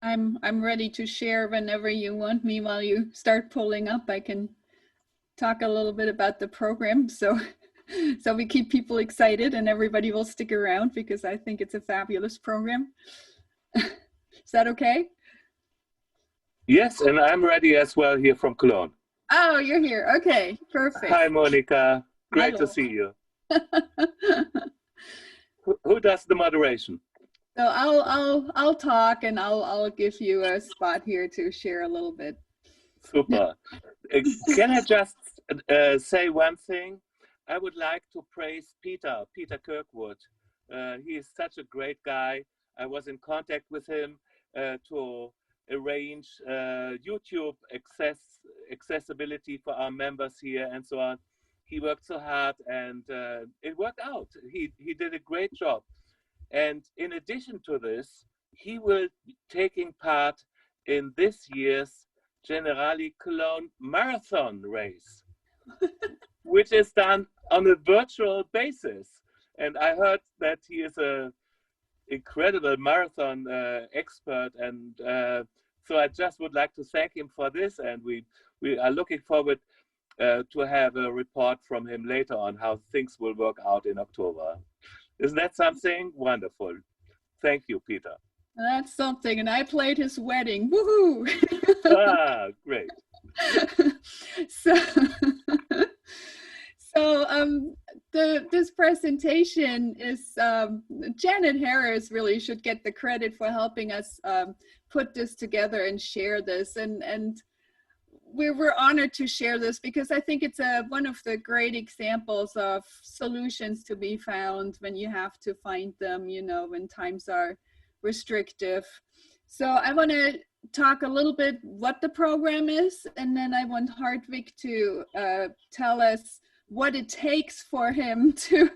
I'm ready to share whenever you want me. While you start pulling up, I can talk a little bit about the program. So so we keep people excited and everybody will stick around because I think it's a fabulous program. Is that okay? Yes, and I'm ready as well here from Cologne. Oh, you're here. Okay, perfect. Hi, Monica. Great to Hello. see you. Who does the moderation? So I'll talk and I'll give you a spot here to share a little bit. Super. Can I just say one thing? I would like to praise Peter Kirkwood. He is such a great guy. I was in contact with him to arrange YouTube accessibility for our members here and so on. He worked so hard and it worked out. He did a great job. And in addition to this, he will be taking part in this year's Generali Cologne Marathon race, which is done on a virtual basis. And I heard that he is an incredible marathon expert. And so I just would like to thank him for this. And we are looking forward to have a report from him later on how things will work out in October. Isn't that something? Wonderful. Thank you, Peter. That's something. And I played his wedding. Woohoo! Ah, great. So this presentation is Janet Harris really should get the credit for helping us put this together and share this, and we're honored to share this because I think it's one of the great examples of solutions to be found when you have to find them, you know, when times are restrictive. So I want to talk a little bit what the program is, and then I want Hartwig to tell us what it takes for him to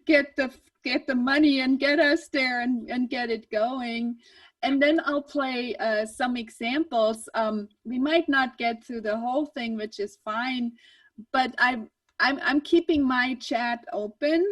get the money and get us there and get it going. And then I'll play some examples. We might not get through the whole thing, which is fine, but I'm keeping my chat open.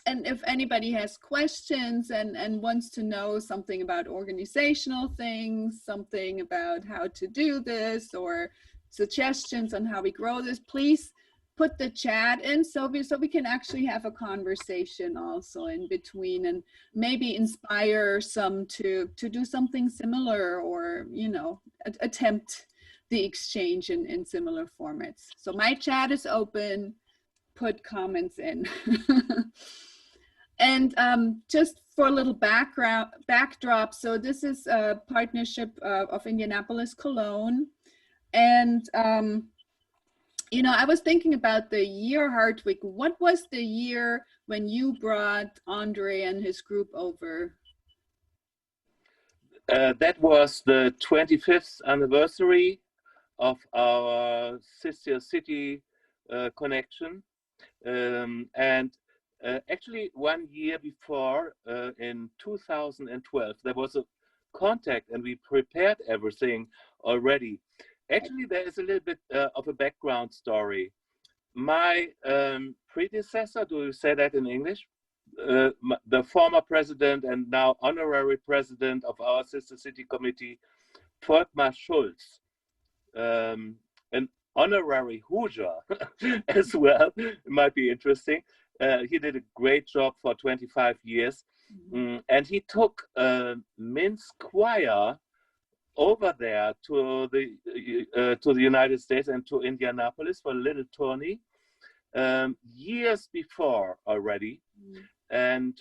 And if anybody has questions and wants to know something about organizational things, something about how to do this, or suggestions on how we grow this, please put the chat in so we can actually have a conversation also in between and maybe inspire some to do something similar, or, you know, attempt the exchange in similar formats. So my chat is open, put comments in. And just for a little backdrop, so this is a partnership of Indianapolis Cologne. And, you know, I was thinking about the year, Hartwig. What was the year when you brought Andre and his group over? That was the 25th anniversary of our Sister City connection. And actually, 1 year before, in 2012, there was a contact and we prepared everything already. Actually, there is a little bit of a background story. My predecessor, do you say that in English? The former president and now honorary president of our Sister City Committee, Volkmar Schulz, an honorary Hoosier as well. It might be interesting. He did a great job for 25 years. And he took Minsk Choir over there to the United States and to Indianapolis for a little tourney years before already. And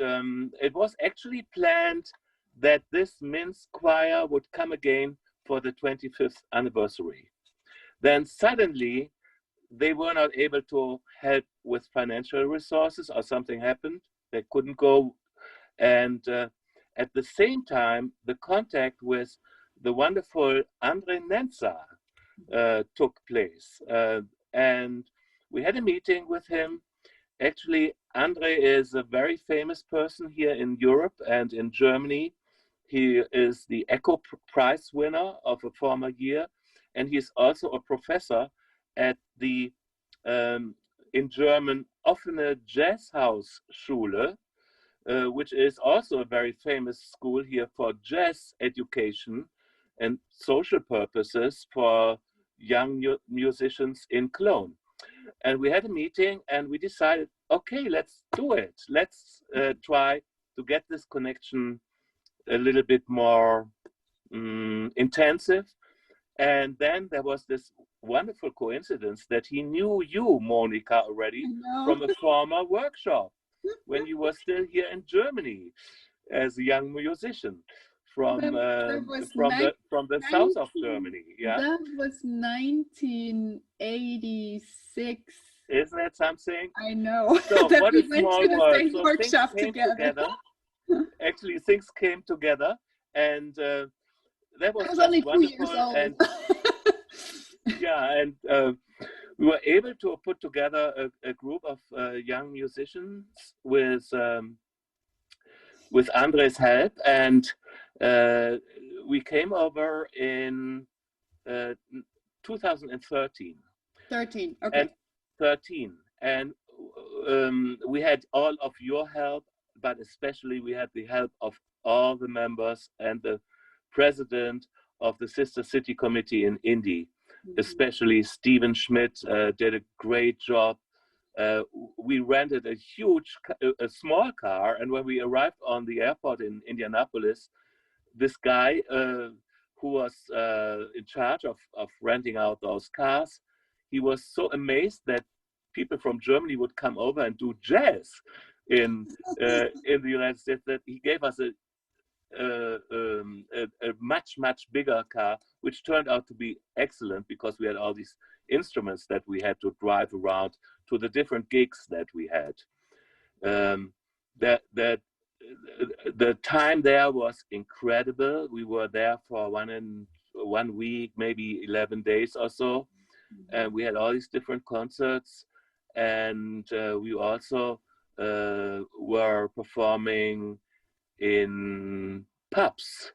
it was actually planned that this Minsk Choir would come again for the 25th anniversary. Then suddenly they were not able to help with financial resources, or something happened. They couldn't go. And at the same time, the contact with the wonderful Andre Nenza took place. And we had a meeting with him. Actually, Andre is a very famous person here in Europe and in Germany. He is the Echo Prize winner of a former year. And he's also a professor at the, in German, offene Jazzhausschule, which is also a very famous school here for jazz education and social purposes for young musicians in Cologne. And we had a meeting and we decided, okay, let's do it. Let's try to get this connection a little bit more intensive. And then there was this wonderful coincidence that he knew you, Monica, already from a former workshop when you were still here in Germany as a young musician from the south of Germany. Yeah, that was 1986. Isn't that something? I know. So that what we a small world. So workshop things came together. Actually, things came together, and that was just only wonderful. 2 years old. And yeah, and we were able to put together a group of young musicians with Andre's help, and we came over in 2013. 13, okay. And 13, and we had all of your help, but especially we had the help of all the members and the president of the Sister City Committee in Indy. Especially Stephen Schmidt did a great job. We rented a small car, and when we arrived on the airport in Indianapolis, this guy who was in charge of renting out those cars, he was so amazed that people from Germany would come over and do jazz in the United States that he gave us a much bigger car, which turned out to be excellent because we had all these instruments that we had to drive around to the different gigs that we had. The time there was incredible. We were there for 1 week, maybe 11 days or so, and we had all these different concerts, and we also were performing in pubs.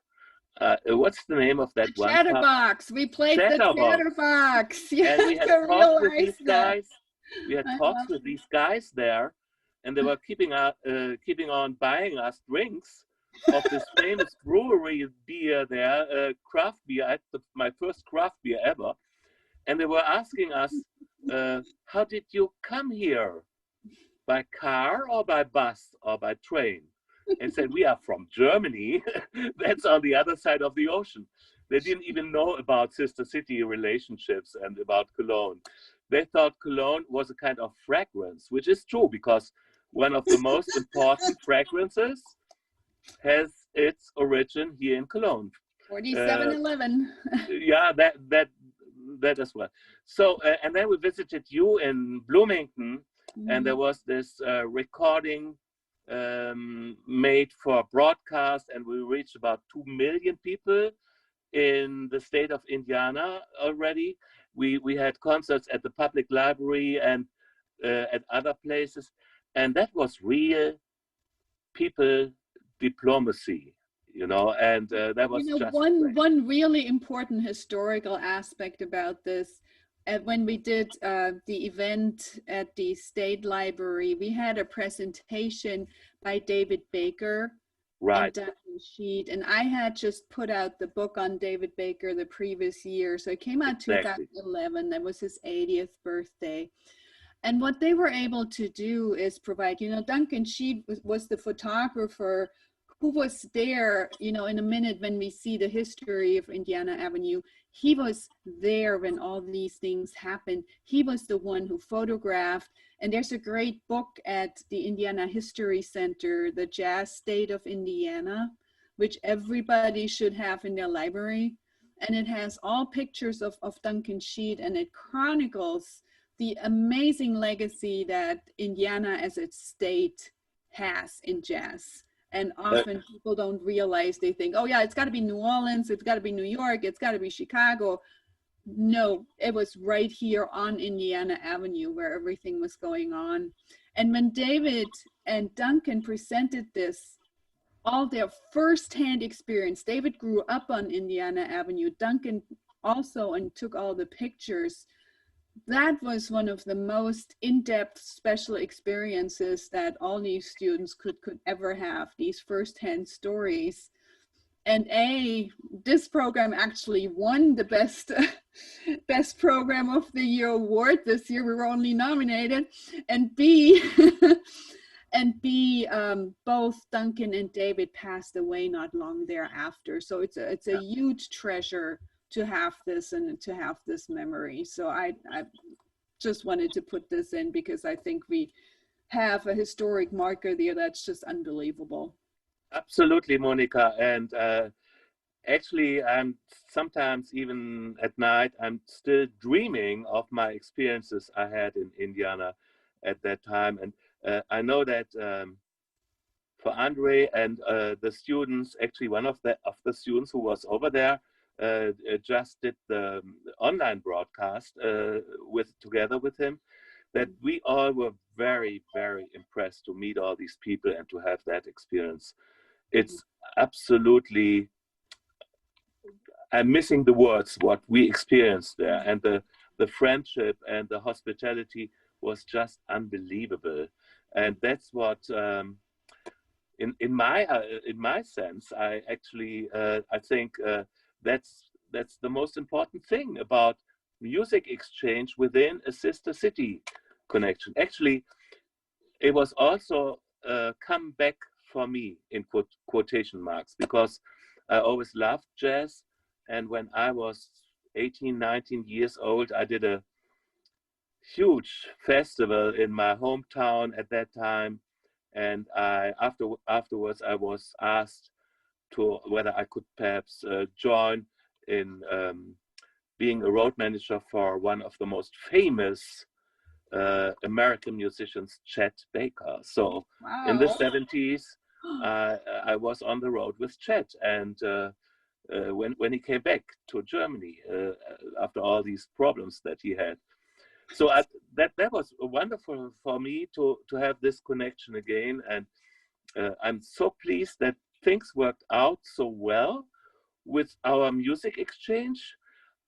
What's the name of that one? Chatterbox. We played the Chatterbox. Yeah, and we had talks with these guys. We had talks with these guys there, and they were keeping on buying us drinks of this famous brewery beer there, craft beer. I had my first craft beer ever, and they were asking us, "How did you come here? By car or by bus or by train?" And said, "We are from Germany." That's on the other side of the ocean. They didn't even know about sister city relationships and about Cologne. They thought Cologne was a kind of fragrance, which is true because one of the most important fragrances has its origin here in Cologne. 4711. Yeah, that as well. So, and then we visited you in Bloomington, and there was this recording made for broadcast, and we reached about 2 million people in the state of Indiana already. We had concerts at the public library and at other places, and that was real people diplomacy, you know, and that was just one really important historical aspect about this. When we did the event at the State Library, we had a presentation by David Baker and Duncan Sheet, and I had just put out the book on David Baker the previous year, so it came out 2011. That was his 80th birthday. And what they were able to do is provide, you know, Duncan Sheet was the photographer who was there, you know, in a minute when we see the history of Indiana Avenue. He was there when all these things happened. He was the one who photographed. And there's a great book at the Indiana History Center, The Jazz State of Indiana, which everybody should have in their library. And it has all pictures of Duncan Sheet, and it chronicles the amazing legacy that Indiana as a state has in jazz. And often people don't realize, they think, oh yeah, it's got to be New Orleans, it's got to be New York, it's got to be Chicago. No, it was right here on Indiana Avenue where everything was going on. And when David and Duncan presented this, all their firsthand experience, David grew up on Indiana Avenue, Duncan also, and took all the pictures. that was one of the most in-depth special experiences that all these students could ever have, these first-hand stories. And this program actually won the best best program of the year award this year. We were only nominated. And B, both Duncan and David passed away not long thereafter. So it's a huge treasure to have this and to have this memory. So I just wanted to put this in because I think we have a historic marker there that's just unbelievable. Absolutely, Monica. And actually, I'm sometimes even at night, I'm still dreaming of my experiences I had in Indiana at that time. And I know that for Andre and the students, actually one of the students who was over there just did the online broadcast together with him, that we all were very, very impressed to meet all these people and to have that experience. It's absolutely, I'm missing the words, what we experienced there. And the friendship and the hospitality was just unbelievable. And that's what, in my sense, I actually, I think that's the most important thing about music exchange within a sister city connection. Actually, it was also come back for me in quotation marks, because I always loved jazz. And when I was 18, 19 years old, I did a huge festival in my hometown at that time. And afterwards, I was asked to whether I could perhaps join in being a road manager for one of the most famous American musicians, Chet Baker. So in the 70s, I was on the road with Chet, and when he came back to Germany after all these problems that he had. So that was wonderful for me to have this connection again, and I'm so pleased that things worked out so well with our music exchange.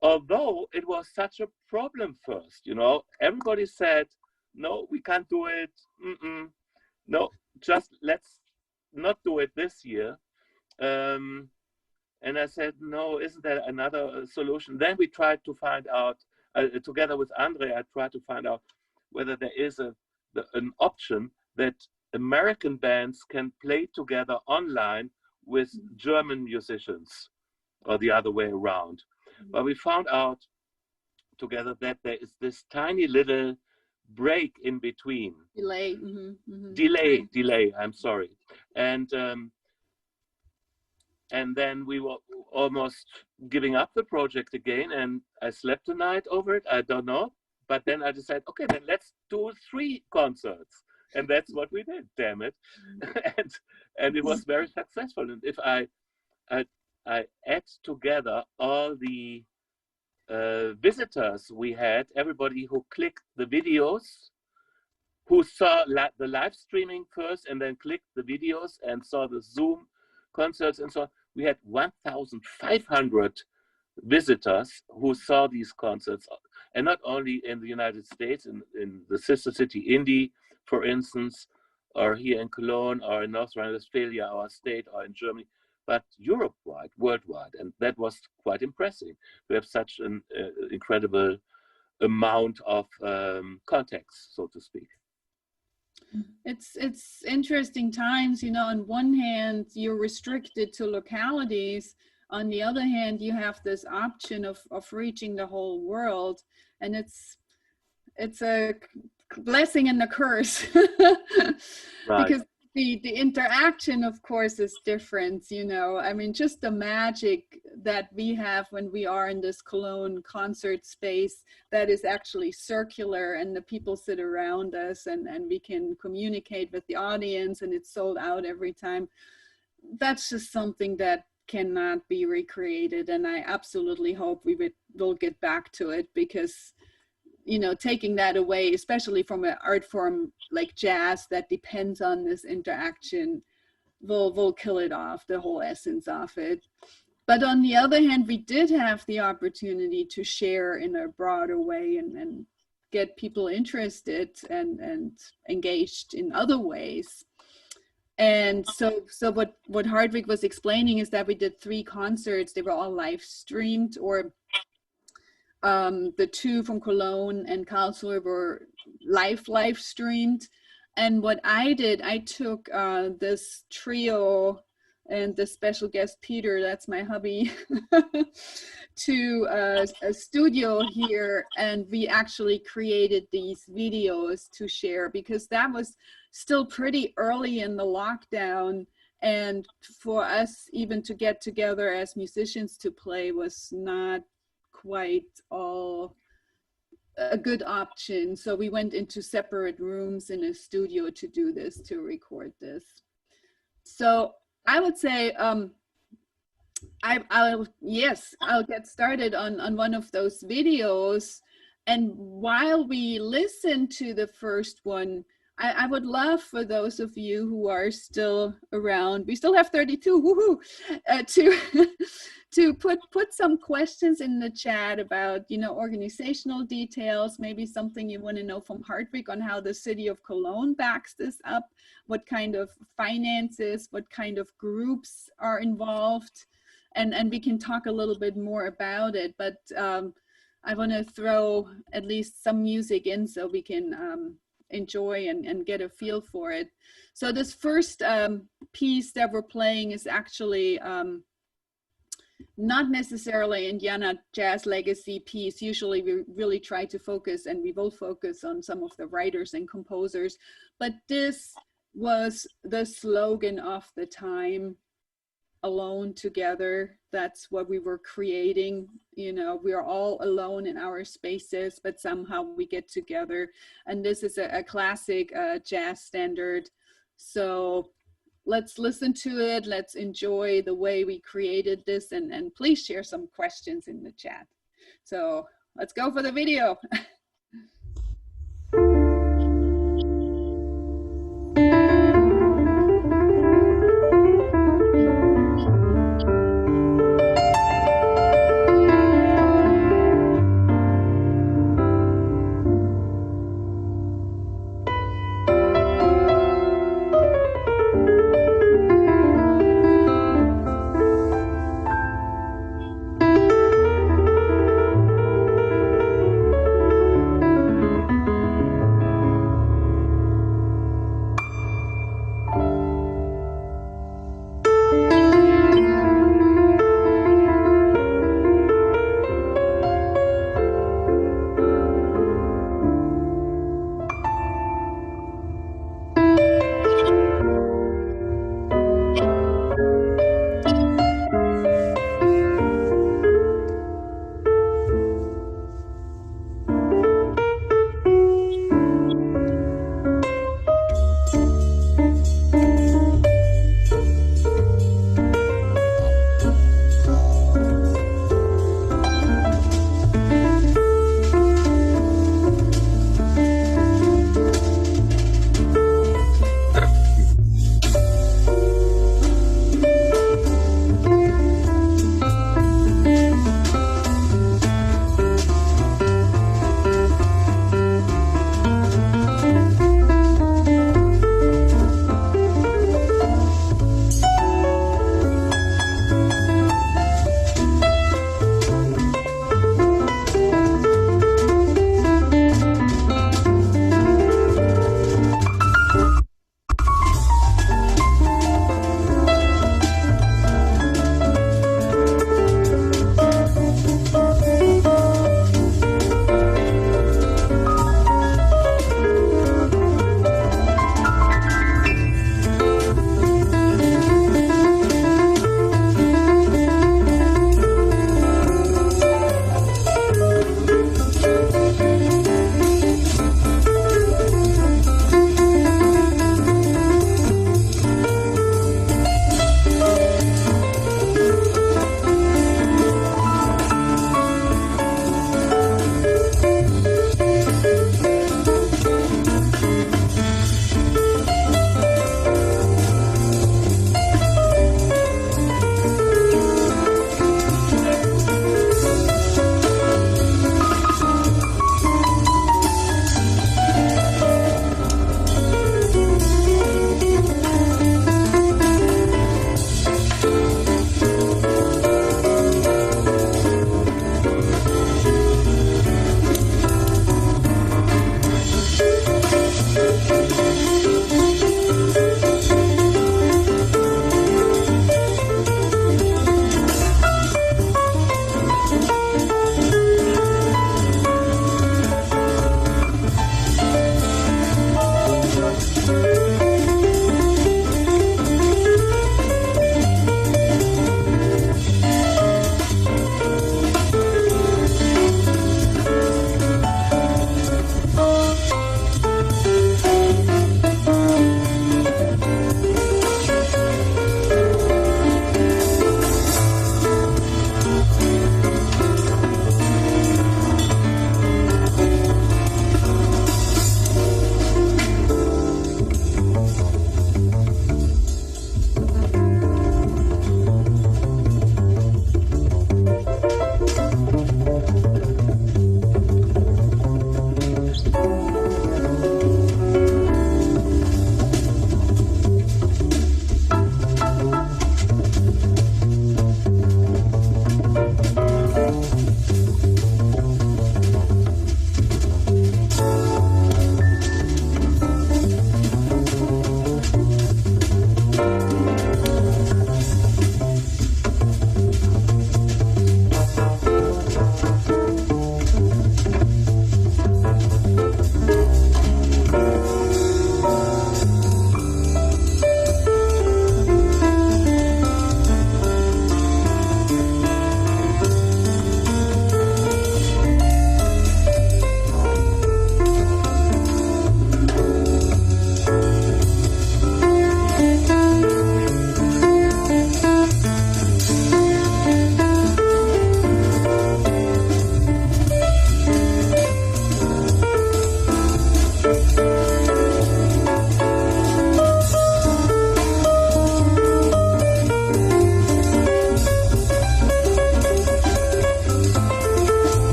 Although it was such a problem first, you know, everybody said, no, we can't do it. No, just let's not do it this year. And I said, no, isn't there another solution? Then we tried to find out, together with Andre, I tried to find out whether there is an option that American bands can play together online with German musicians, or the other way around. But we found out together that there is this tiny little break in between. Delay. Delay, I'm sorry. And then we were almost giving up the project again, and I slept a night over it, I don't know. But then I decided, okay, then let's do 3 concerts. And that's what we did, damn it. and it was very successful. And if I add together all the visitors we had, everybody who clicked the videos, who saw the live streaming first and then clicked the videos and saw the Zoom concerts and so on, we had 1,500 visitors who saw these concerts, and not only in the United States, in the sister city Indy, for instance, or here in Cologne, or in North Rhine-Westphalia, our state, or in Germany, but Europe-wide, worldwide. And that was quite impressive. We have such an incredible amount of contacts, so to speak. It's interesting times, you know. On one hand, you're restricted to localities. On the other hand, you have this option of reaching the whole world, and it's a blessing and a curse. Right. Because the interaction, of course, is different, you know. I mean, just the magic that we have when we are in this Cologne concert space that is actually circular, and the people sit around us, and we can communicate with the audience, and it's sold out every time. That's just something that cannot be recreated, and I absolutely hope we will get back to it, because, you know, taking that away, especially from an art form like jazz that depends on this interaction, will kill it off, the whole essence of it. But on the other hand, we did have the opportunity to share in a broader way, and get people interested and engaged in other ways. And so what Hardwick was explaining is that we did 3 concerts. They were all live streamed, or the 2 from Cologne and Karlsruhe were live streamed. And what I did, I took this trio and the special guest Peter, that's my hubby, to a studio here, and we actually created these videos to share, because that was still pretty early in the lockdown, and for us even to get together as musicians to play was not quite all a good option. So we went into separate rooms in a studio to do this, to record this. So I would say I'll get started on one of those videos. And while we listen to the first one, I would love for those of you who are still around, we still have 32, woohoo, to put some questions in the chat about, you know, organizational details, maybe something you want to know from Hardwick on how the city of Cologne backs this up, what kind of finances, what kind of groups are involved, and we can talk a little bit more about it. But I want to throw at least some music in so we can enjoy and get a feel for it. So this first piece that we're playing is actually not necessarily Indiana Jazz Legacy piece. Usually we really try to focus, and we will focus on some of the writers and composers, but this was the slogan of the time, alone together. That's what we were creating. You know, we are all alone in our spaces, but somehow we get together. And this is a classic jazz standard. So let's listen to it. Let's enjoy the way we created this, and please share some questions in the chat. So let's go for the video.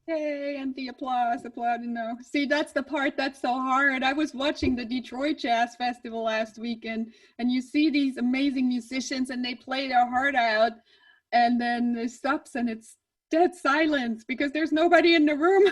Hey, and the applause, See, that's the part that's so hard. I was watching the Detroit Jazz Festival last weekend, and you see these amazing musicians and they play their heart out, and then it stops and it's dead silence because there's nobody in the room.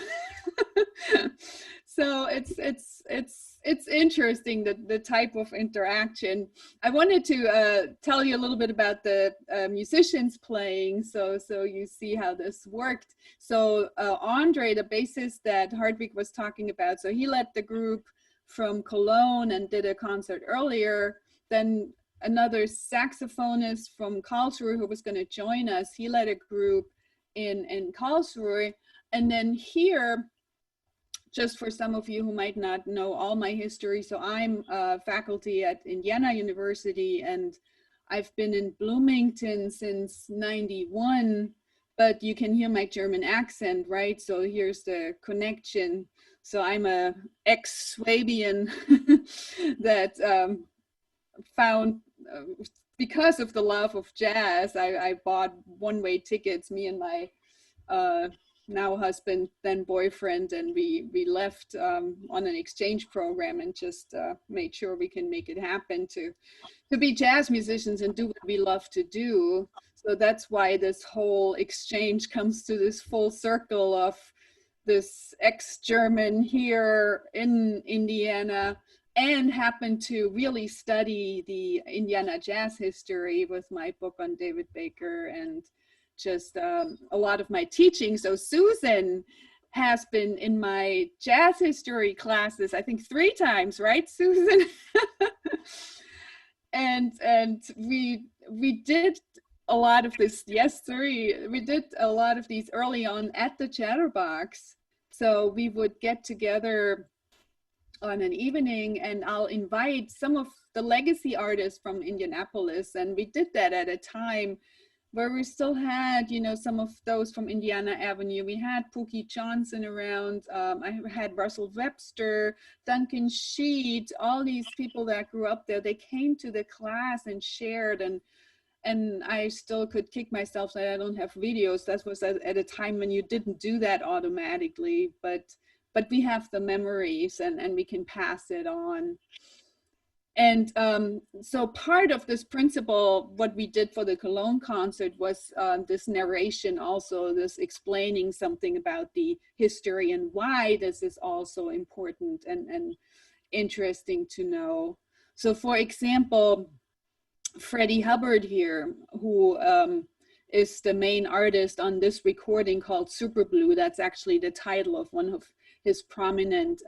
So it's interesting, the type of interaction. I wanted to tell you a little bit about the musicians playing, so you see how this worked. So Andre, the bassist that Hartwig was talking about, so he led the group from Cologne and did a concert earlier. Then another saxophonist from Karlsruhe who was going to join us, he led a group in Karlsruhe. And then here, just for some of you who might not know all my history, so I'm faculty at Indiana University, and I've been in Bloomington since '91, but you can hear my German accent, right? So here's the connection. So I'm a ex-Swabian that found, because of the love of jazz, I bought one-way tickets, me and my now husband, then boyfriend, and we left on an exchange program and just made sure we can make it happen to be jazz musicians and do what we love to do. So that's why this whole exchange comes to this full circle of this ex-German here in Indiana, and happened to really study the Indiana jazz history with my book on David Baker and just a lot of my teaching. So Susan has been in my jazz history classes, I think 3 times, right, Susan? and we did a lot of this, yes, 3. We did a lot of these early on at the Chatterbox. So we would get together on an evening and I'll invite some of the legacy artists from Indianapolis. And we did that at a time where we still had, you know, some of those from Indiana Avenue. We had Pookie Johnson around. I had Russell Webster, Duncan Sheet, all these people that grew up there. They came to the class and shared, and I still could kick myself that I don't have videos. That was at a time when you didn't do that automatically, but we have the memories and we can pass it on. And so part of this principle, what we did for the Cologne concert was this narration, also this explaining something about the history and why this is also important and interesting to know. So for example, Freddie Hubbard here, who is the main artist on this recording called Super Blue. That's actually the title of one of his prominent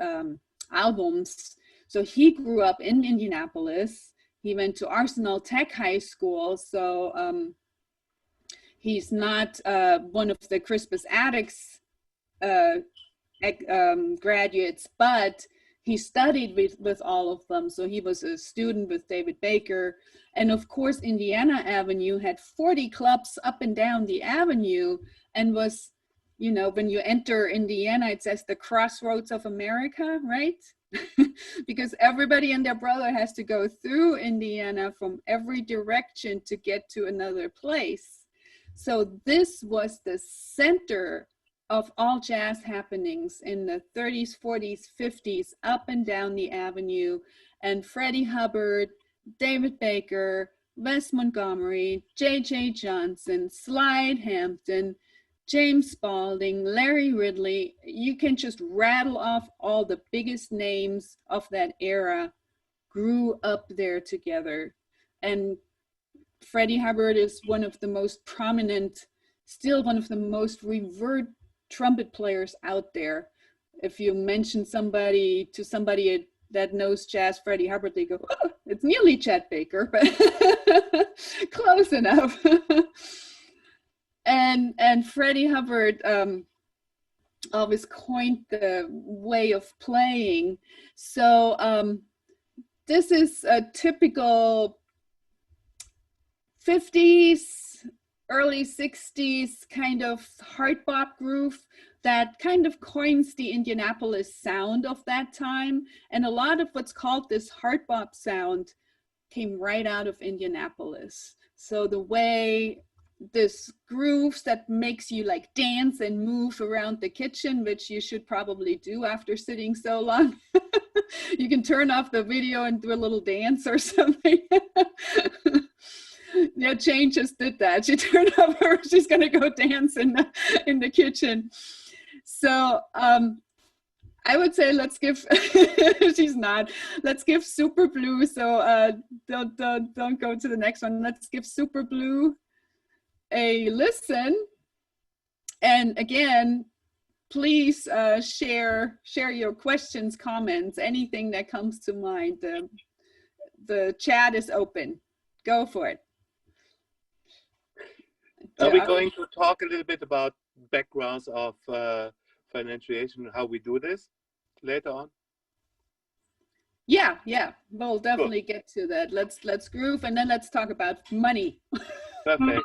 albums. So he grew up in Indianapolis. He went to Arsenal Tech High School. So he's not one of the Crispus Attucks graduates, but he studied with all of them. So he was a student with David Baker. And of course, Indiana Avenue had 40 clubs up and down the avenue, and was, you know, when you enter Indiana, it says the crossroads of America, right? Because everybody and their brother has to go through Indiana from every direction to get to another place. So this was the center of all jazz happenings in the 30s, 40s, 50s, up and down the avenue. And Freddie Hubbard, David Baker, Wes Montgomery, J.J. Johnson, Slide Hampton, James Spalding, Larry Ridley, you can just rattle off all the biggest names of that era, grew up there together. And Freddie Hubbard is one of the most prominent, still one of the most revered trumpet players out there. If you mention somebody to somebody that knows jazz, Freddie Hubbard, they go, oh, it's nearly Chet Baker, but close enough. And Freddie Hubbard always coined the way of playing. So this is a typical 50s, early 60s kind of hard bop groove that kind of coins the Indianapolis sound of that time. And a lot of what's called this hard bop sound came right out of Indianapolis. So the way this grooves that makes you like dance and move around the kitchen, which you should probably do after sitting so long. You can turn off the video and do a little dance or something. Yeah, Jane just did that. She turned off her, she's gonna go dance in the kitchen. So I would say let's give she's not. Let's give Super Blue. So don't go to the next one. Let's give Super Blue a listen. And again, please share your questions, comments, anything that comes to mind. The chat is open. Go for it. Are we going to talk a little bit about backgrounds of financiation, how we do this later on? Yeah, we'll definitely get to that. Let's groove, and then let's talk about money. Perfect.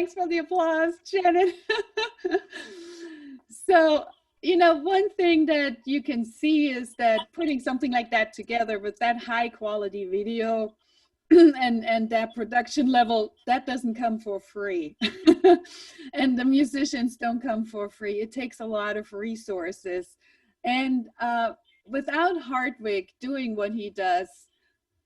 Thanks for the applause, Janet. So, one thing that you can see is that putting something like that together with that high quality video and that production level, that doesn't come for free. And the musicians don't come for free. It takes a lot of resources. And without Hardwick doing what he does,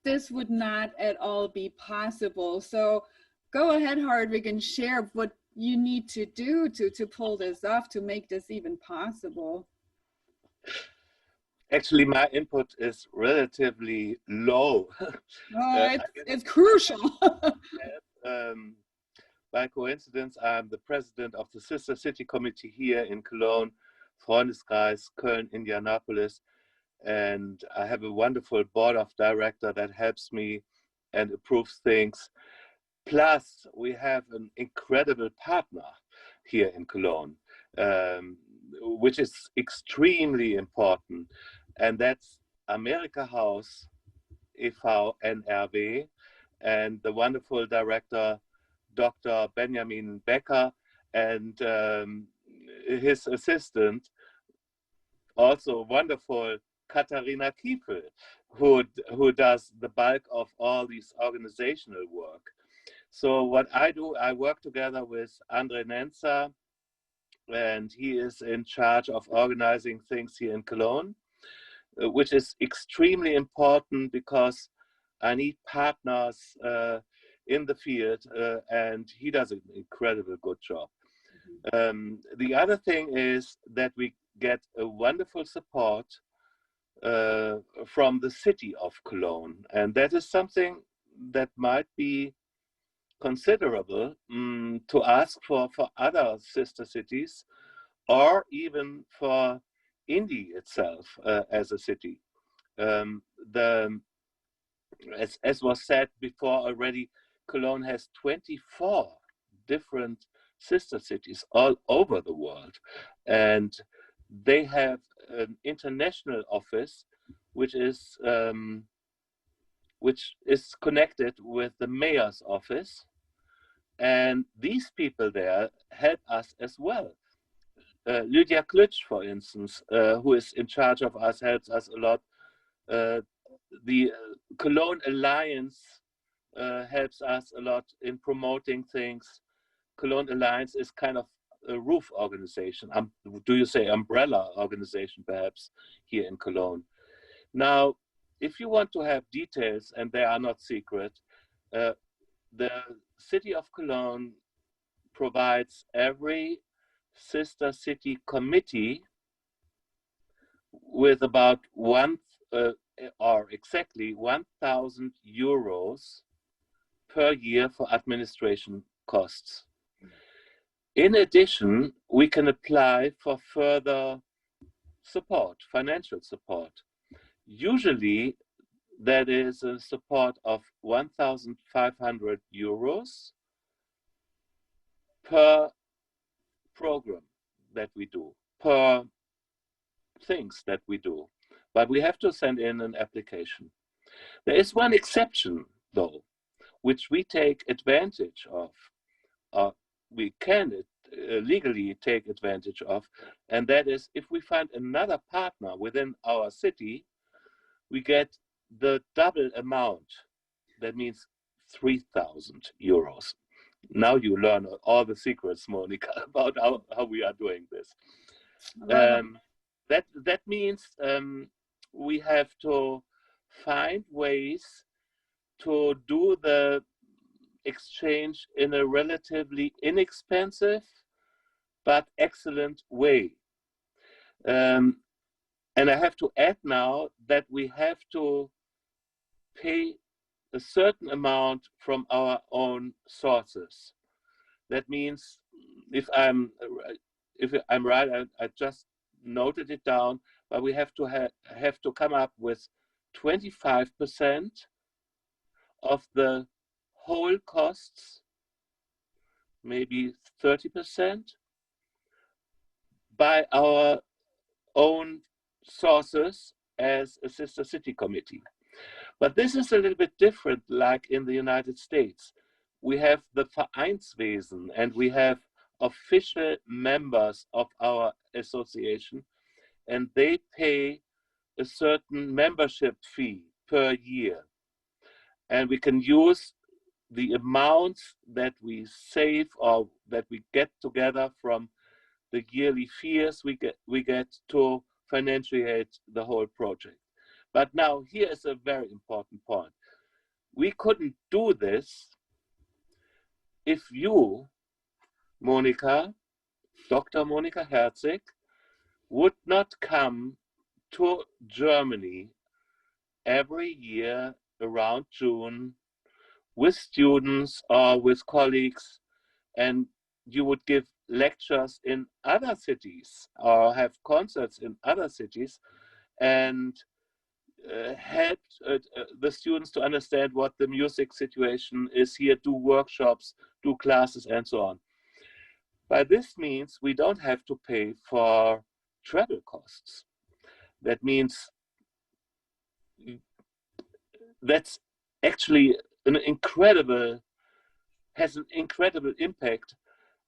this would not at all be possible. So go ahead, Hardwick, and share what you need to do to pull this off, to make this even possible. Actually, my input is relatively low. Oh, it's crucial. By coincidence, I'm the president of the Sister City Committee here in Cologne, Freundeskreis, Köln, Indianapolis, and I have a wonderful board of directors that helps me and approves things. Plus, we have an incredible partner here in Cologne, which is extremely important, and that's America House e.V. NRW, and the wonderful director, Dr. Benjamin Becker, and his assistant, also wonderful Katharina Kiefel, who does the bulk of all these organizational work. So what I do, I work together with Andre Nenza, and he is in charge of organizing things here in Cologne, which is extremely important because I need partners in the field, and he does an incredible good job. The other thing is that we get a wonderful support from the city of Cologne, and that is something that might be considerable to ask for other sister cities, or even for Indy itself as a city. As was said before already, Cologne has 24 different sister cities all over the world, and they have an international office which is connected with the mayor's office, and these people there help us as well. Lydia Klitsch, for instance, who is in charge of us, helps us a lot. The Cologne Alliance helps us a lot in promoting things. Cologne Alliance is kind of a roof organization. Do you say umbrella organization, perhaps, here in Cologne? Now, if you want to have details, and they are not secret, the city of Cologne provides every sister city committee with about exactly 1,000 euros per year for administration costs. In addition, we can apply for further support, financial support. Usually, that is a support of 1,500 euros per program that we do, per things that we do. But we have to send in an application. There is one exception, though, which we take advantage of. We can legally take advantage of, and that is if we find another partner within our city, we get the double amount. That means 3,000 euros. Now you learn all the secrets, Monica, about how we are doing this. That means we have to find ways to do the exchange in a relatively inexpensive but excellent way. And I have to add now that we have to pay a certain amount from our own sources. That means if I'm right, I just noted it down, but we have to come up with 25% of the whole costs, maybe 30%, by our own sources as a sister city committee. But this is a little bit different, like in the United States. we have the Vereinswesen, and we have official members of our association, and they pay a certain membership fee per year. And we can use the amounts that we save or that we get together from the yearly fees we get to financiate the whole project. But now here is a very important point. We couldn't do this if you, Monika, Dr. Monika Herzig, would not come to Germany every year around June with students or with colleagues, and you would give lectures in other cities or have concerts in other cities and help the students to understand what the music situation is here, do workshops, do classes, and so on. By this means, we don't have to pay for travel costs. That means that's actually has an incredible impact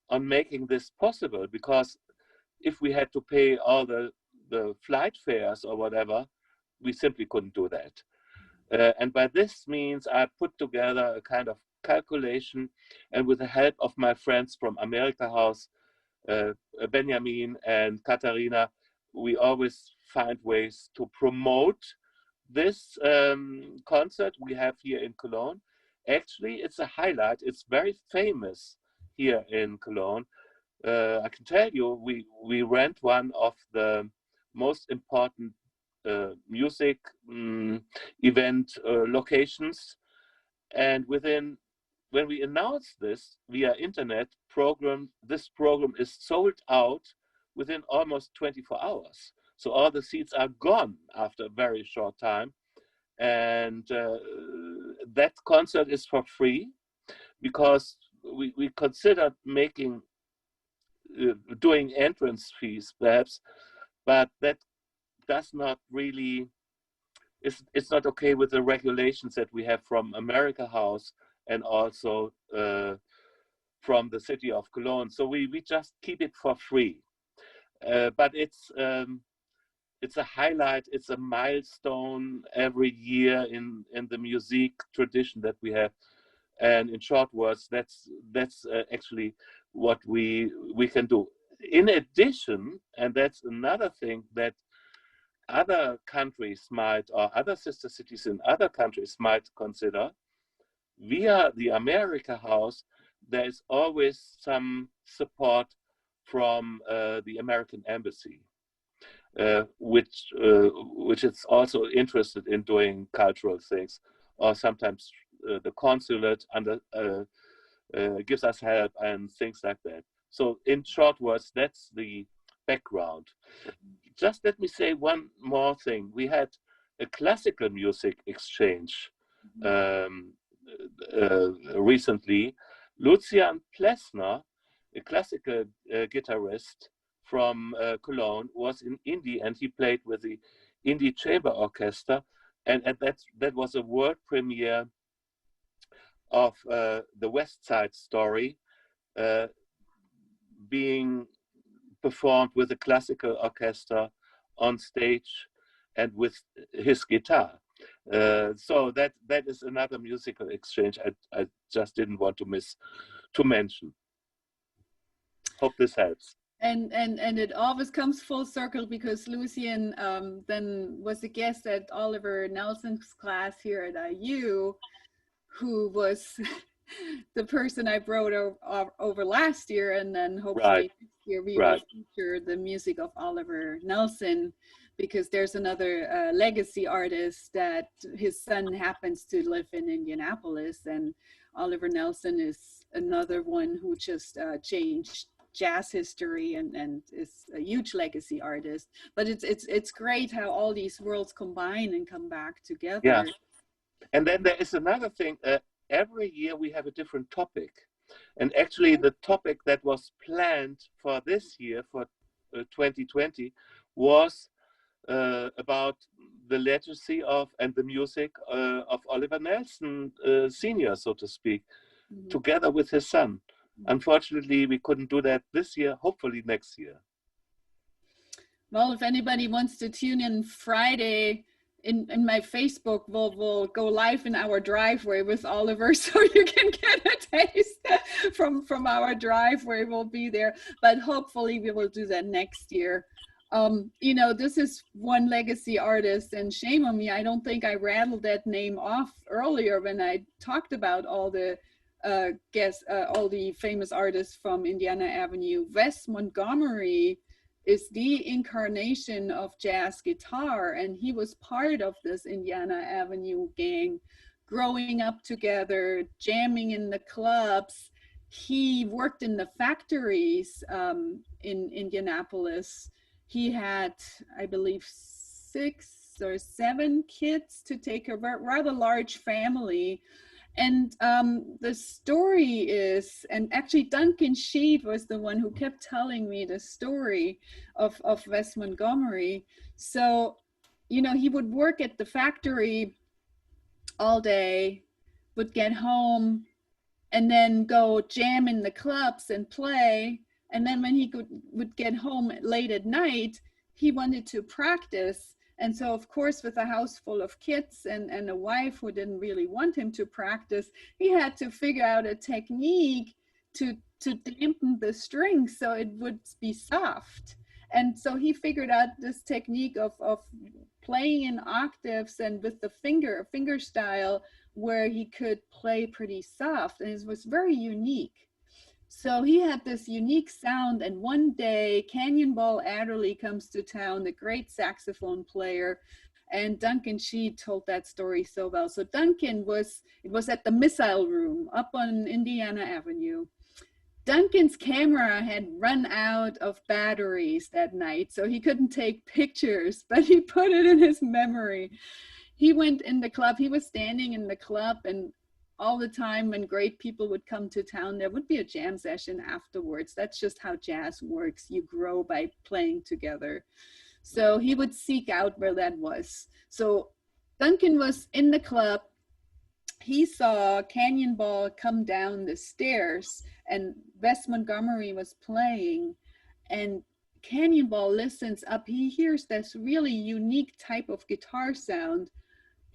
on making this possible, because if we had to pay all the flight fares or whatever, we simply couldn't do that. And by this means, I put together a kind of calculation, and with the help of my friends from America House, Benjamin and Katharina, we always find ways to promote this concert we have here in Cologne. Actually, it's a highlight. It's very famous here in Cologne. I can tell you, we rent one of the most important music event locations, and when we announced this via internet program, this program is sold out within almost 24 hours. So all the seats are gone after a very short time. And that concert is for free, because we considered doing entrance fees perhaps, but that does not really, it's not okay with the regulations that we have from America House and also from the city of Cologne. So we just keep it for free. But it's a highlight, it's a milestone every year in the music tradition that we have. And in short words, that's actually what we can do. In addition, and that's another thing that other countries might, or other sister cities in other countries might consider, via the America House, there is always some support from the American Embassy, which is also interested in doing cultural things, or sometimes the consulate gives us help and things like that. So in short words, that's the background. Just let me say one more thing. We had a classical music exchange recently. Lucian Plessner, a classical guitarist from Cologne, was in Indy, and he played with the Indy Chamber Orchestra, and that was a world premiere of the West Side Story being performed with a classical orchestra on stage and with his guitar. So that is another musical exchange I just didn't want to miss to mention. Hope this helps. And it always comes full circle, because Lucian then was a guest at Oliver Nelson's class here at IU, who was the person I brought over last year, and then hopefully next year we will feature the music of Oliver Nelson, because there's another legacy artist that his son happens to live in Indianapolis, and Oliver Nelson is another one who just changed jazz history and is a huge legacy artist. But it's great how all these worlds combine and come back together. Yeah. And then there is another thing. Every year we have a different topic, and actually the topic that was planned for this year, for 2020, was about the legacy of and the music of Oliver Nelson Senior, so to speak. Mhm. together with his son. Unfortunately, we couldn't do that this year, hopefully next year. Well, if anybody wants to tune in Friday, in my Facebook, we'll go live in our driveway with Oliver, so you can get a taste from our driveway. We'll be there, but hopefully we will do that next year. You know, this is one legacy artist, and shame on me, I don't think I rattled that name off earlier when I talked about all the all the famous artists from Indiana Avenue. Wes Montgomery is the incarnation of jazz guitar, and he was part of this Indiana Avenue gang, growing up together, jamming in the clubs. He worked in the factories in Indianapolis. He had, I believe, 6 or 7 kids to take a rather large family. And the story is, and actually Duncan Sheed was the one who kept telling me the story of Wes Montgomery. So, you know, he would work at the factory all day, would get home, and then go jam in the clubs and play. And then when he would get home late at night, he wanted to practice. And so, of course, with a house full of kids and a wife who didn't really want him to practice, he had to figure out a technique to dampen the strings so it would be soft. And so he figured out this technique of playing in octaves and with the finger style, where he could play pretty soft, and it was very unique. So he had this unique sound, and one day Cannonball Adderley comes to town, the great saxophone player, and Duncan Sheed told that story so well. So Duncan it was at the Missile Room up on Indiana Avenue. Duncan's camera had run out of batteries that night, so he couldn't take pictures, but he put it in his memory. He went in the club, he was standing in the club, and all the time when great people would come to town, there would be a jam session afterwards. That's just how jazz works. You grow by playing together. So he would seek out where that was. So Duncan was in the club. He saw Cannonball come down the stairs, and Wes Montgomery was playing, and Cannonball listens up. He hears this really unique type of guitar sound.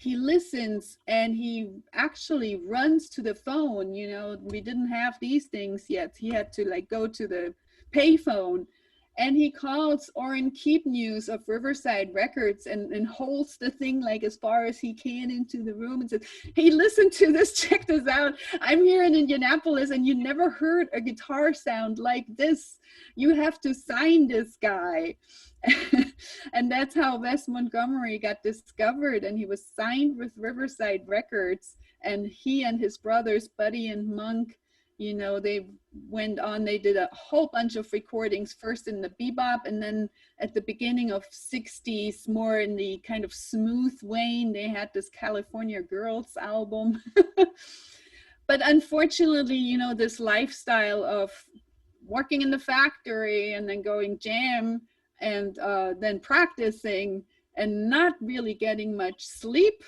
He listens and he actually runs to the phone. You know, we didn't have these things yet. He had to like go to the payphone, and he calls Orrin Keepnews of Riverside Records and holds the thing like as far as he can into the room and says, "Hey, listen to this, check this out. I'm here in Indianapolis and you never heard a guitar sound like this. You have to sign this guy." And that's how Wes Montgomery got discovered, and he was signed with Riverside Records, and he and his brothers, Buddy and Monk, you know, they went on, they did a whole bunch of recordings, first in the bebop, and then at the beginning of 60s, more in the kind of smooth vein, they had this California Girls album. But unfortunately, you know, this lifestyle of working in the factory and then going jam and then practicing and not really getting much sleep,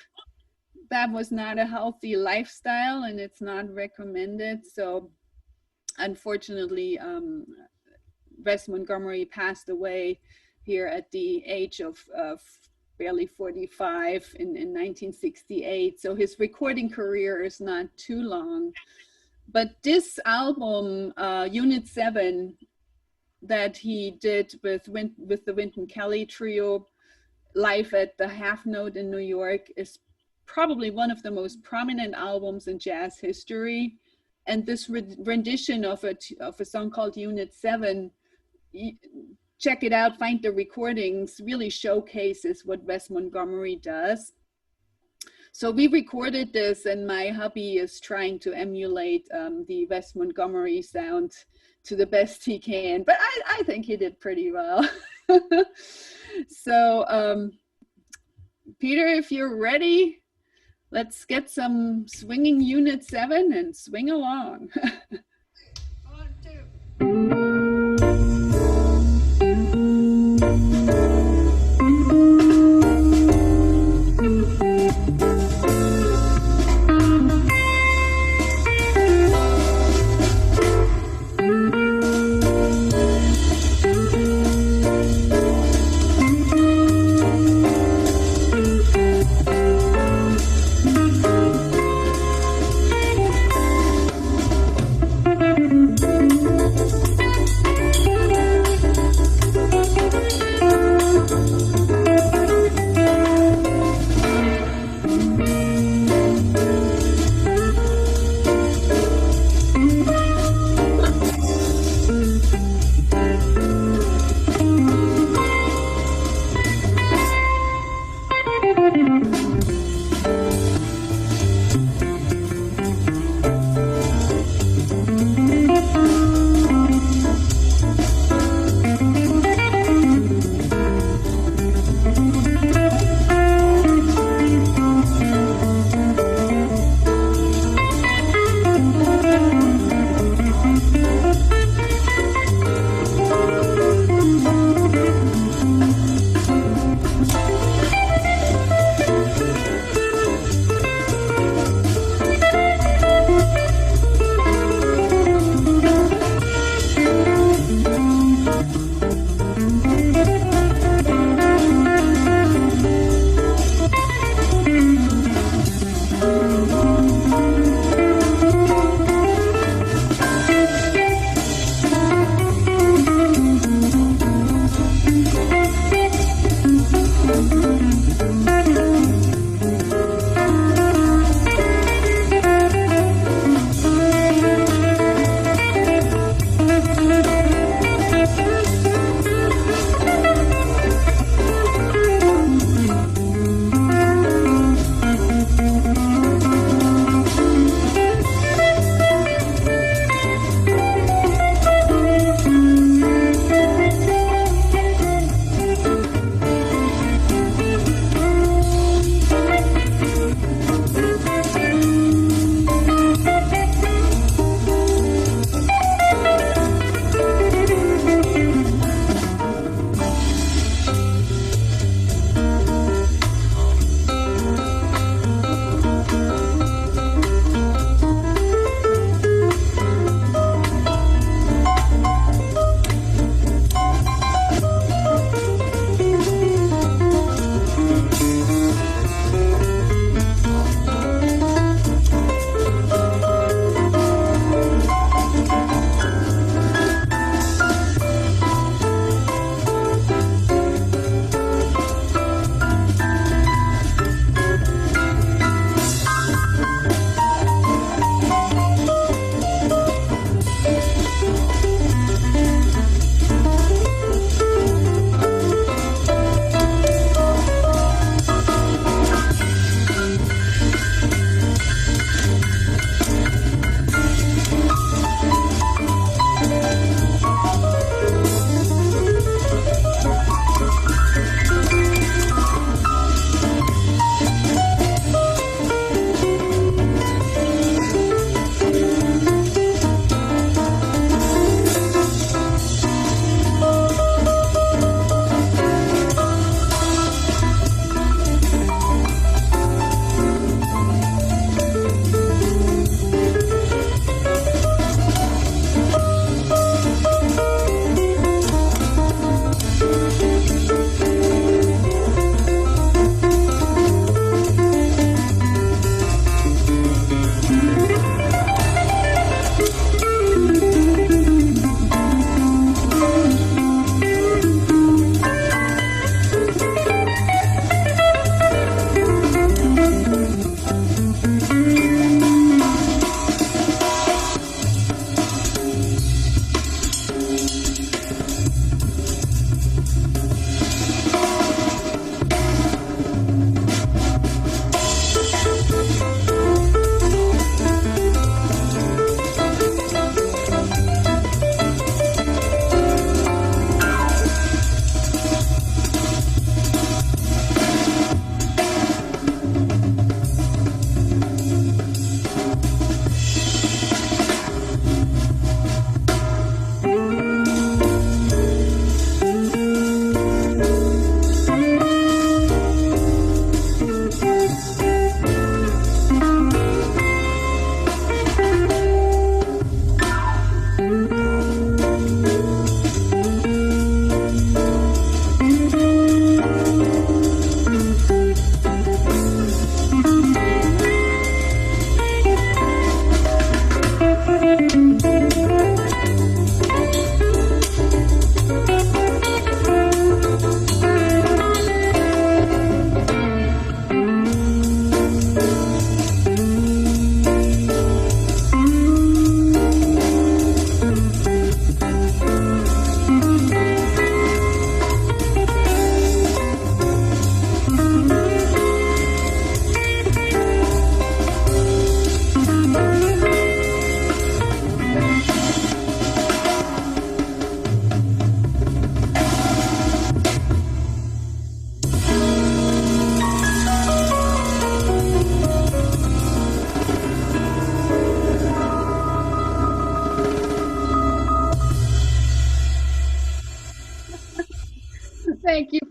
that was not a healthy lifestyle, and it's not recommended. So unfortunately, Wes Montgomery passed away here at the age of barely 45 in 1968. So his recording career is not too long. But this album, Unit 7, that he did with the Wynton Kelly Trio live at the Half Note in New York, is probably one of the most prominent albums in jazz history. And this rendition of a song called Unit 7, check it out, find the recordings, really showcases what Wes Montgomery does. So we recorded this, and my hubby is trying to emulate the Wes Montgomery sound to the best he can, but I think he did pretty well. So Peter, if you're ready, let's get some swinging Unit 7 and swing along. 1, 2.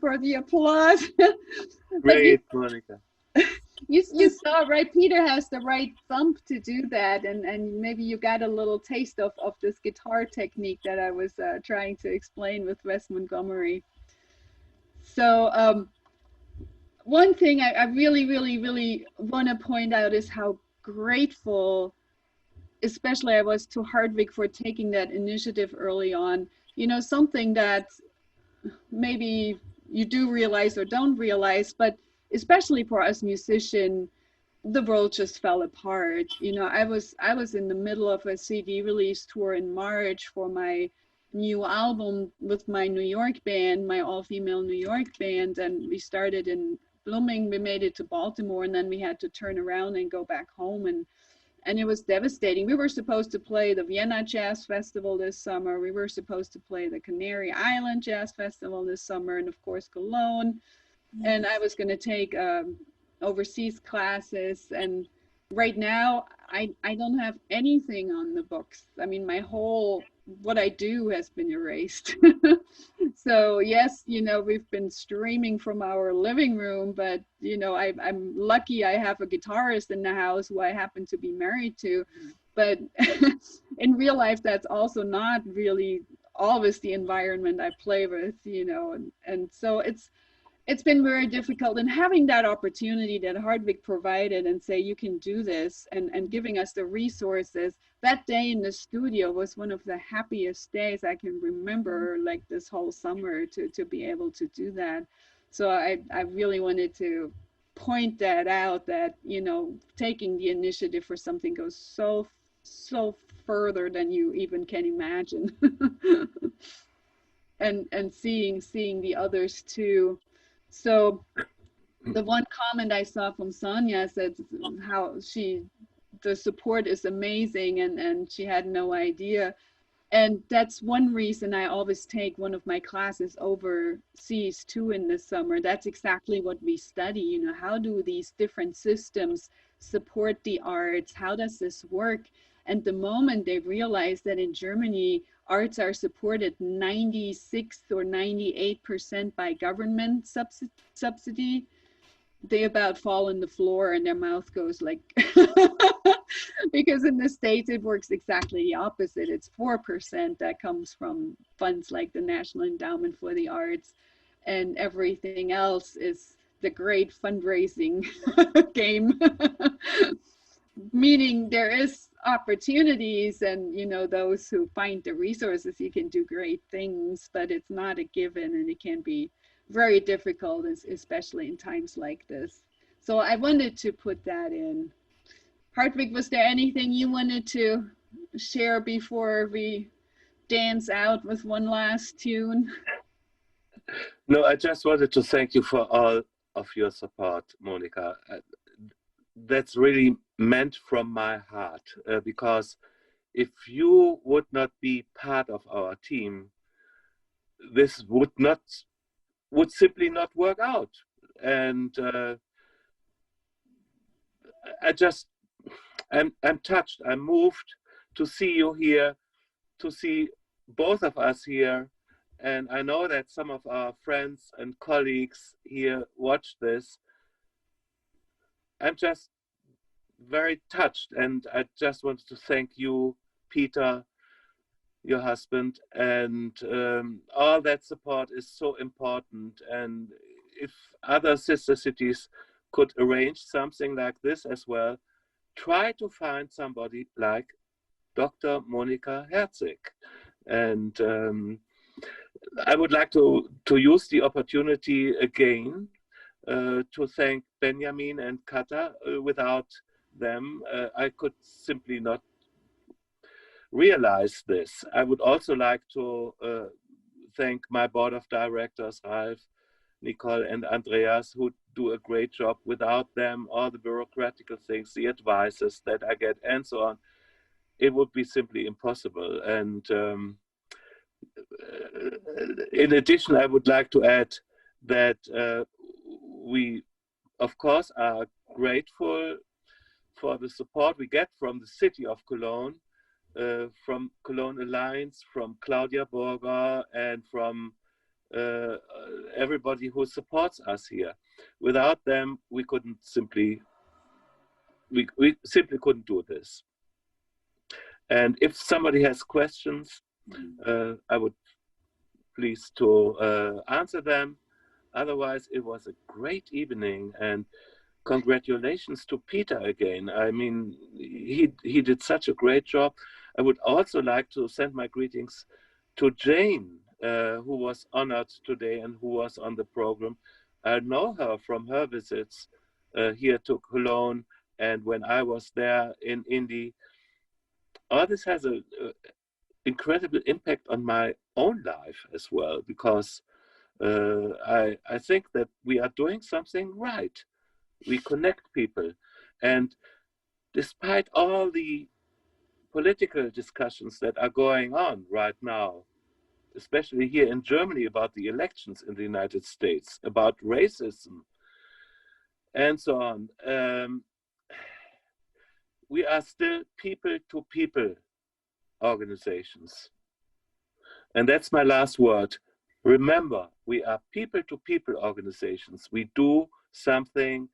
for the applause. But Great, Monica. you saw, right? Peter has the right thumb to do that, and maybe you got a little taste of this guitar technique that I was trying to explain with Wes Montgomery. So one thing I really, really, really want to point out is how grateful, especially I was to Hardwick for taking that initiative early on. You know, something that maybe you do realize or don't realize, but especially for us musicians, the world just fell apart. You know, I was in the middle of a CD release tour in March for my new album with my New York band, my all-female New York band, and we started in Blooming. We made it to Baltimore, and then we had to turn around and go back home, and it was devastating. We were supposed to play the Vienna Jazz Festival this summer. We were supposed to play the Canary Island Jazz Festival this summer, and of course Cologne. And I was going to take overseas classes. And right now, I don't have anything on the books. I mean, my whole what I do has been erased. So yes, you know, we've been streaming from our living room, but you know, I'm lucky I have a guitarist in the house who I happen to be married to. But in real life, that's also not really always the environment I play with, you know, and so it's been very difficult, and having that opportunity that Hardwick provided and say you can do this, and giving us the resources. That day in the studio was one of the happiest days I can remember, like this whole summer, to be able to do that. So I really wanted to point that out, that you know, taking the initiative for something goes so further than you even can imagine. And seeing the others too. So the one comment I saw from Sonia said how the support is amazing, and she had no idea. And that's one reason I always take one of my classes overseas too in the summer. That's exactly what we study. You know, how do these different systems support the arts? How does this work? And the moment they realize that in Germany, arts are supported 96 or 98% by government subsidy, they about fall on the floor and their mouth goes like, because in the States it works exactly the opposite. It's 4% that comes from funds like the National Endowment for the Arts, and everything else is the great fundraising game. Meaning there is opportunities, and you know, those who find the resources, you can do great things, but it's not a given, and it can be very difficult, especially in times like this. So I wanted to put that in. Hartwig, was there anything you wanted to share before we dance out with one last tune? No, I just wanted to thank you for all of your support, Monica. That's really meant from my heart, because if you would not be part of our team, this would simply not work out. And I'm touched, I'm moved to see you here, to see both of us here. And I know that some of our friends and colleagues here watch this. I'm just very touched, and I just wanted to thank you, Peter, your husband, and all that support is so important. And if other sister cities could arrange something like this as well, try to find somebody like Dr. Monika Herzig. And I would like to use the opportunity again to thank Benjamin and Kata. Without them, I could simply not realize this. I would also like to thank my board of directors, Ralph, Nicole, and Andreas, who do a great job. Without them, all the bureaucratic things, the advices that I get, and so on, it would be simply impossible. And in addition, I would like to add that we, of course, are grateful for the support we get from the city of Cologne, from Cologne Alliance, from Claudia Burger, and from uh, everybody who supports us here. Without them, we simply couldn't do this. And if somebody has questions, I would please to answer them. Otherwise, it was a great evening, and congratulations to Peter again. I mean, he did such a great job. I would also like to send my greetings to Jane, who was honored today and who was on the program. I know her from her visits here to Cologne, and when I was there in Indy. All this has an incredible impact on my own life as well, because I think that we are doing something right. We connect people. And despite all the political discussions that are going on right now, especially here in Germany about the elections in the United States, about racism, and so on, we are still people-to-people organizations. And that's my last word. Remember, we are people-to-people organizations. We do something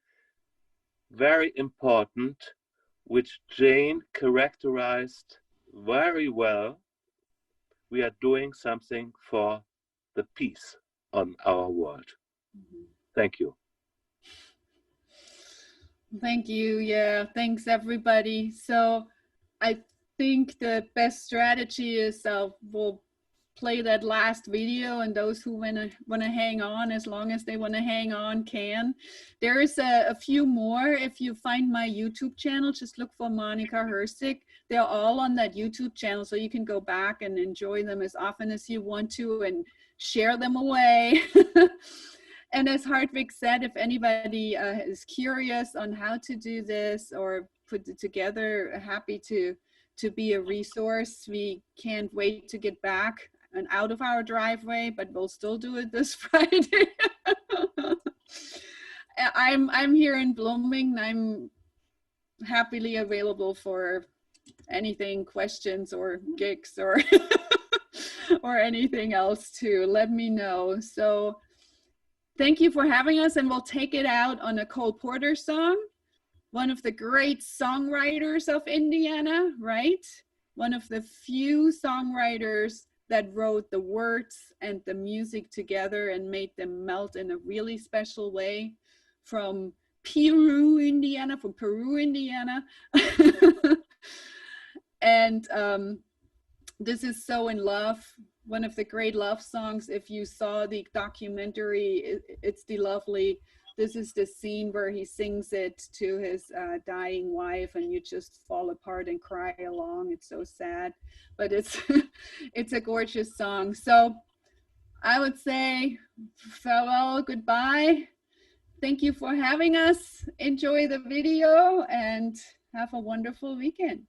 very important, which Jane characterized very well. We are doing something for the peace on our world. Thank you. Thank you. Yeah, thanks everybody. So I think the best strategy is we'll play that last video, and those who want to hang on, as long as they want to hang on, can. There is a few more. If you find my YouTube channel, just look for Monica Hersig. They're all on that YouTube channel, so you can go back and enjoy them as often as you want to and share them away. And as Hartwig said, if anybody is curious on how to do this or put it together, happy to be a resource. We can't wait to get back and out of our driveway, but we'll still do it this Friday. I'm here in Blooming. I'm happily available for anything, questions or gigs or or anything else too. Let me know. So thank you for having us, and we'll take it out on a Cole Porter song. One of the great songwriters of Indiana, right? One of the few songwriters that wrote the words and the music together and made them melt in a really special way from Peru, Indiana. And this is So in Love, one of the great love songs. If you saw the documentary, it's the lovely. This is the scene where he sings it to his dying wife, and you just fall apart and cry along. It's so sad, but it's it's a gorgeous song. So I would say farewell, goodbye. Thank you for having us. Enjoy the video and have a wonderful weekend.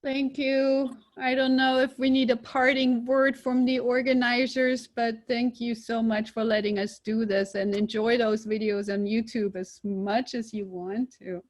Thank you. I don't know if we need a parting word from the organizers, but thank you so much for letting us do this, and enjoy those videos on YouTube as much as you want to.